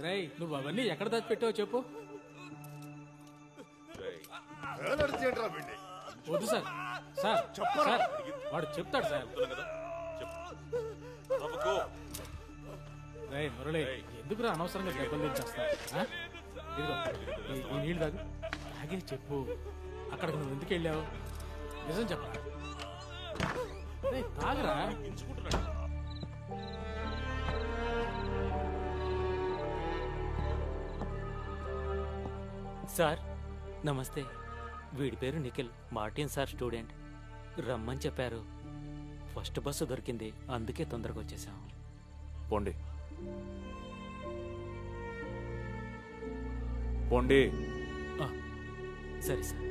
రేయ్, నువ్వు అవన్నీ ఎక్కడ దాచిపెట్టావో చెప్పు. వద్దు సార్, సార్ సార్ వాడు చెప్తాడు సార్. రేయ్ మురళి, ఎందుకురా అనవసరంగా దెబ్బలు తెచ్చేస్తా? ఇదిగో ఈ నీళ్ళు తాగు, తాగే చెప్పు అక్కడికి నువ్వు ఎందుకు వెళ్ళావు? నిజం చెప్పరా? తాగరా. సార్ నమస్తే, వీడి పేరు నిఖిల్, మార్టిన్ సార్ స్టూడెంట్. రమ్మని చెప్పారు. ఫస్ట్ బస్సు దొరికింది, అందుకే తొందరగా వచ్చేసాం. పోండి పోండి. సరే సార్.